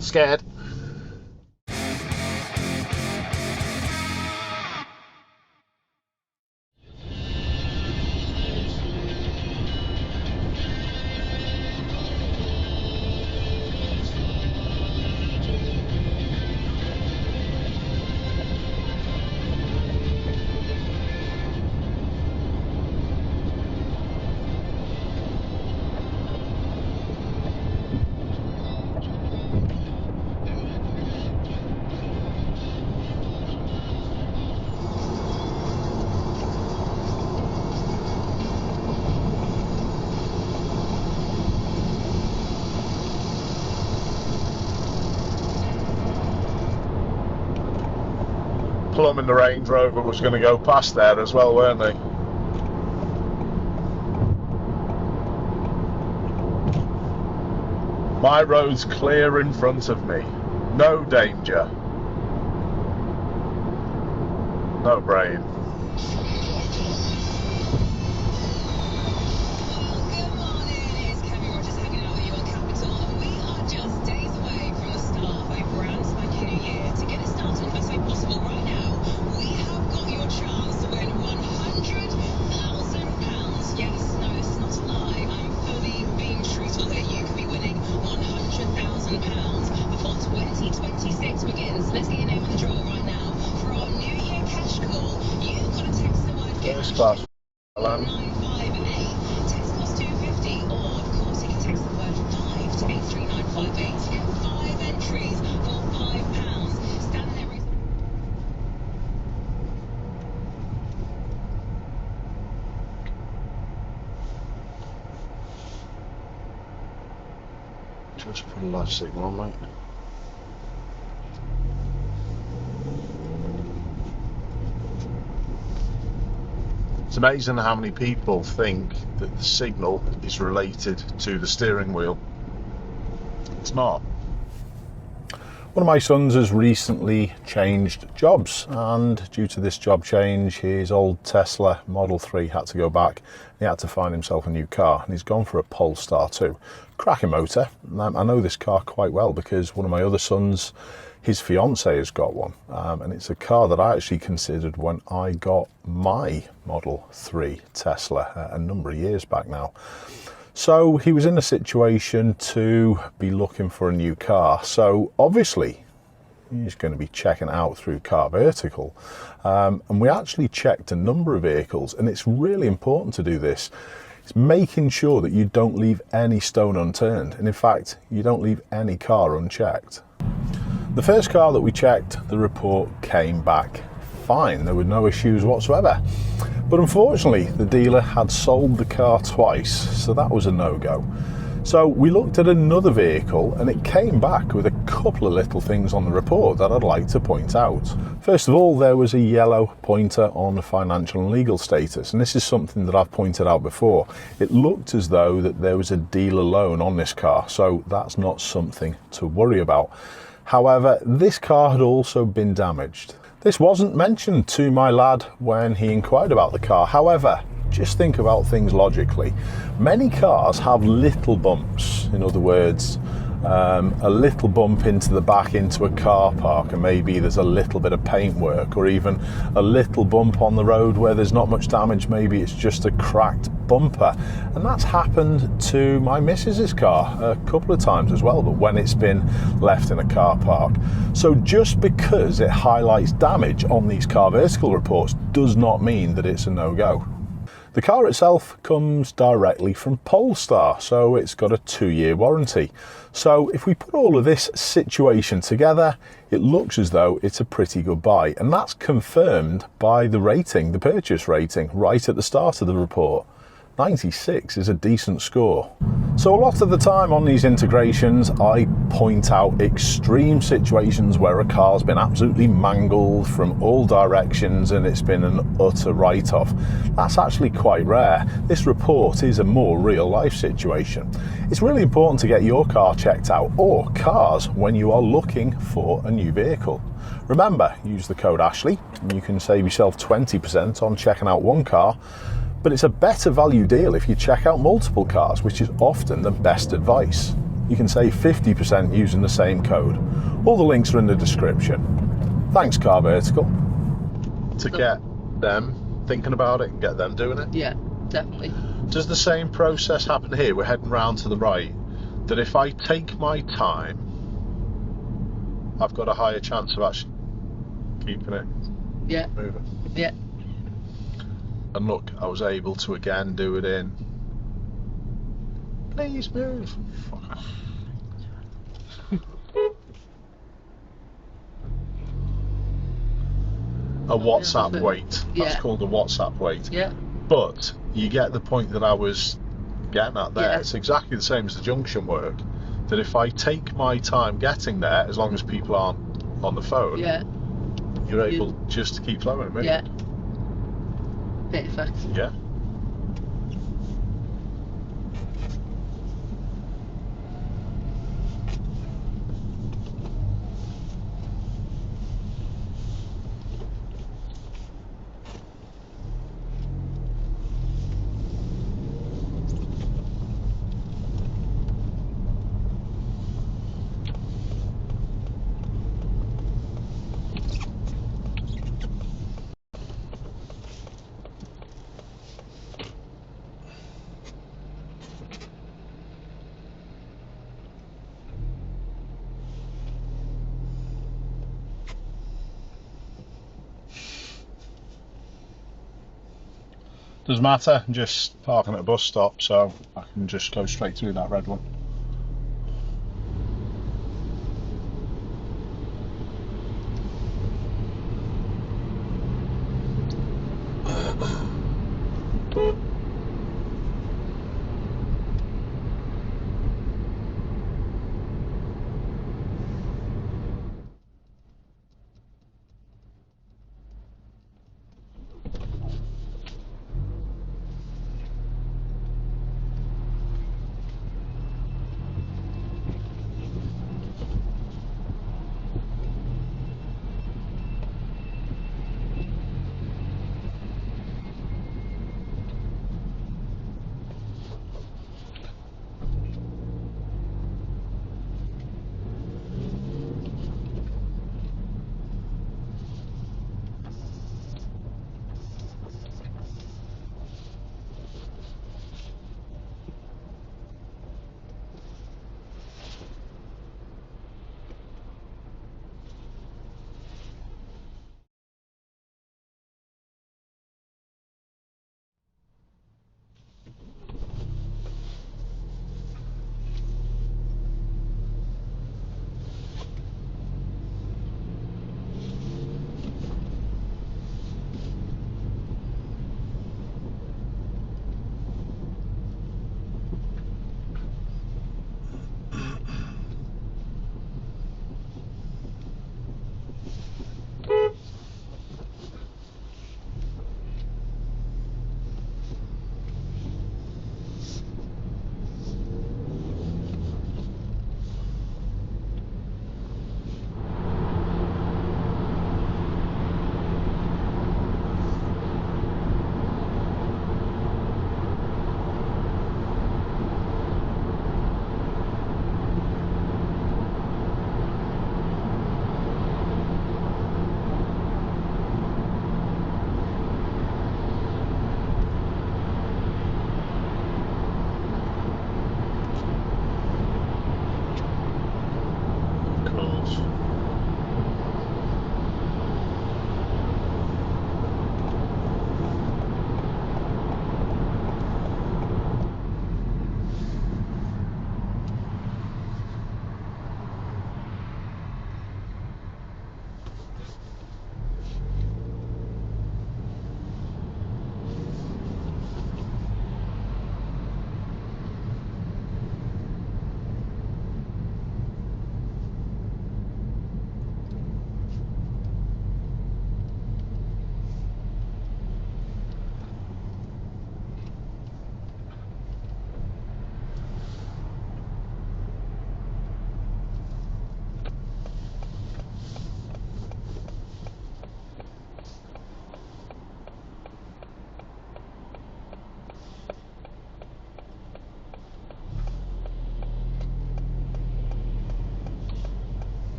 Scared. Plum and the Range Rover was going to go past there as well, weren't they? My road's clear in front of me. No danger. No brain. Class. Text cost £2.50, or of course you can text the word 5 to 83958 to get 5 entries for £5. Standing there. Just put a live signal on, mate. It's amazing how many people think that the signal is related to the steering wheel. It's not. One of my sons has recently changed jobs, and due to this job change, his old Tesla Model 3 had to go back. He had to find himself a new car, and he's gone for a Polestar 2. Cracking motor. I know this car quite well because one of my other sons, his fiance has got one, and it's a car that I actually considered when I got my Model 3 Tesla a number of years back now. So he was in a situation to be looking for a new car. So obviously he's going to be checking it out through Car Vertical. And we actually checked a number of vehicles, and it's really important to do this. It's making sure that you don't leave any stone unturned. And in fact, you don't leave any car unchecked. The first car that we checked, the report came back fine. There were no issues whatsoever. But unfortunately, the dealer had sold the car twice, so that was a no-go. So we looked at another vehicle, and it came back with a couple of little things on the report that I'd like to point out. First of all, there was a yellow pointer on the financial and legal status, and this is something that I've pointed out before. It looked as though that there was a dealer loan on this car, so that's not something to worry about. However, this car had also been damaged. This wasn't mentioned to my lad when he inquired about the car. However, just think about things logically. Many cars have little bumps, in other words, a little bump into the back into a car park, and maybe there's a little bit of paint work, or even a little bump on the road where there's not much damage. Maybe it's just a cracked bumper, and that's happened to my missus's car a couple of times as well, but when it's been left in a car park. So just because it highlights damage on these Car Vertical reports does not mean that it's a no-go. The car itself comes directly from Polestar, so it's got a 2-year warranty. So if we put all of this situation together, it looks as though it's a pretty good buy, and that's confirmed by the rating, the purchase rating, right at the start of the report. 96 is a decent score. So a lot of the time on these integrations, I point out extreme situations where a car's been absolutely mangled from all directions and it's been an utter write-off. That's actually quite rare. This report is a more real-life situation. It's really important to get your car checked out, or cars, when you are looking for a new vehicle. Remember, use the code Ashley and you can save yourself 20% on checking out one car, but it's a better value deal if you check out multiple cars, which is often the best advice. You can save 50% using the same code. All the links are in the description. Thanks, Car Vertical. To get them thinking about it and get them doing it? Yeah, definitely. Does the same process happen here? We're heading round to the right. That if I take my time, I've got a higher chance of actually keeping it moving. Yeah. And look, I was able to again do it in. Please move. A WhatsApp wait. That's called a WhatsApp wait. Yeah. But you get the point that I was getting at there. Yeah. It's exactly the same as the junction work. That if I take my time getting there, as long as people aren't on the phone, you're able just to keep flowing. Maybe. Yeah. Perfect. Yeah. Doesn't matter, I'm just parking at a bus stop, so I can just go straight through that red one.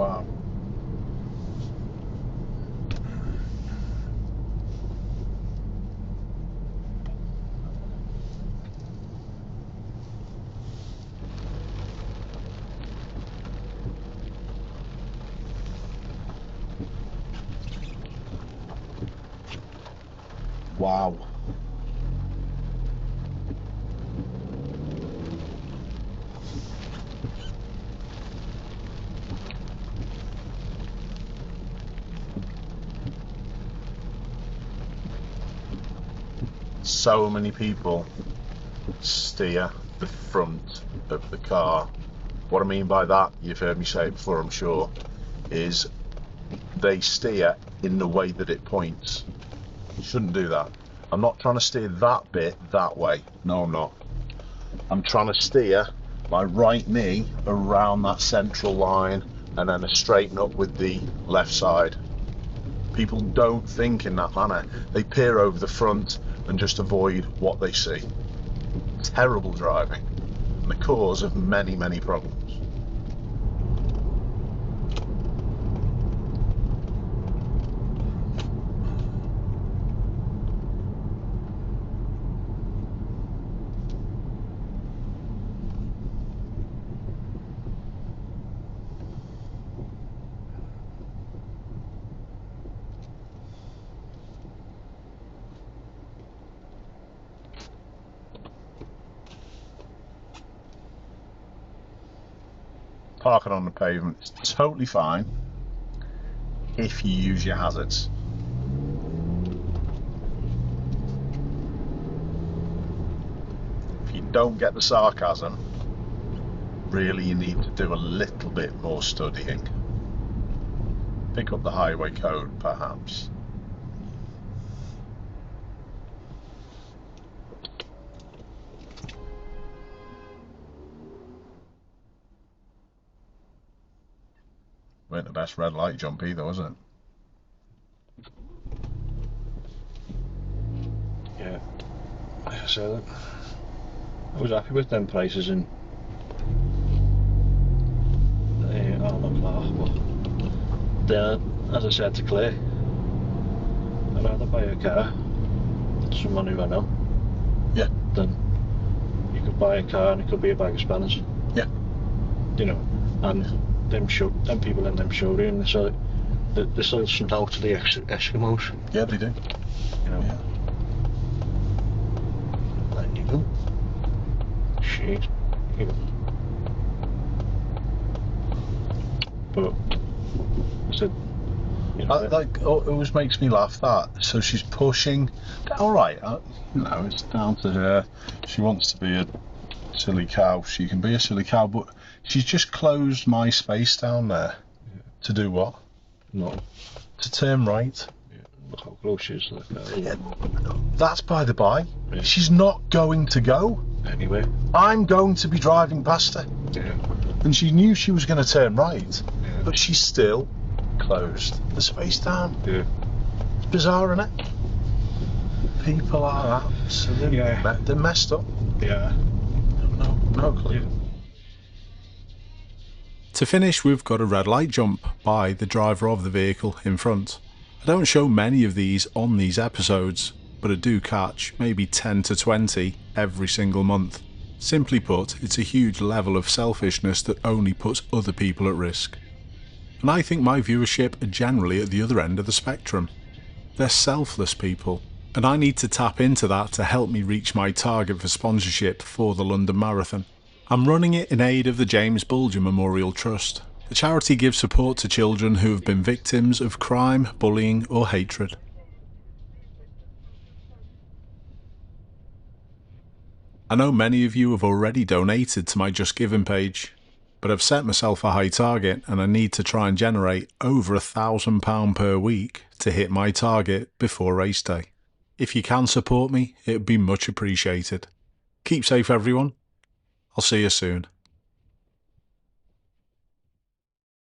Wow. Wow. So many people steer the front of the car. What I mean by that, you've heard me say it before, I'm sure, is they steer in the way that it points. You shouldn't do that. I'm not trying to steer that bit that way. No, I'm not. I'm trying to steer my right knee around that central line and then a straighten up with the left side. People don't think in that manner. They peer over the front and just avoid what they see. Terrible driving and the cause of many, many problems. Parking on the pavement is totally fine if you use your hazards. If you don't get the sarcasm, really you need to do a little bit more studying. Pick up the highway code, perhaps. Weren't the best red light jump either, was it? Yeah, so I was happy with them prices and I'll look off, but then, as I said to Claire, I'd rather buy a car with someone who I know. Yeah. Than you could buy a car and it could be a bag of spanners. Yeah. You know, and them people in them showrooms, so they sell some out to the Eskimos. Yeah, they do. You know. Yeah. There you go. Shit. You know. But I said, you know, It always makes me laugh that. So she's pushing. All right, you know, it's down to her. She wants to be a silly cow. She can be a silly cow, but she's just closed my space down there. Yeah. To do what? no. To turn right. Yeah. Look how close she is to the car. Yeah, that's by the by. Yeah. She's not going to go. Anyway. I'm going to be driving past her. Yeah. And she knew she was going to turn right, Yeah. but she still closed the space down. Yeah. It's bizarre, isn't it? People are absolutely they're messed up. Yeah. No clue. Yeah. To finish, we've got a red light jump by the driver of the vehicle in front. I don't show many of these on these episodes, but I do catch maybe 10 to 20 every single month. Simply put, it's a huge level of selfishness that only puts other people at risk. And I think my viewership are generally at the other end of the spectrum. They're selfless people, and I need to tap into that to help me reach my target for sponsorship for the London Marathon. I'm running it in aid of the James Bulger Memorial Trust. The charity gives support to children who have been victims of crime, bullying or hatred. I know many of you have already donated to my Just Giving page, but I've set myself a high target and I need to try and generate over £1,000 per week to hit my target before race day. If you can support me, it would be much appreciated. Keep safe everyone. I'll see you soon.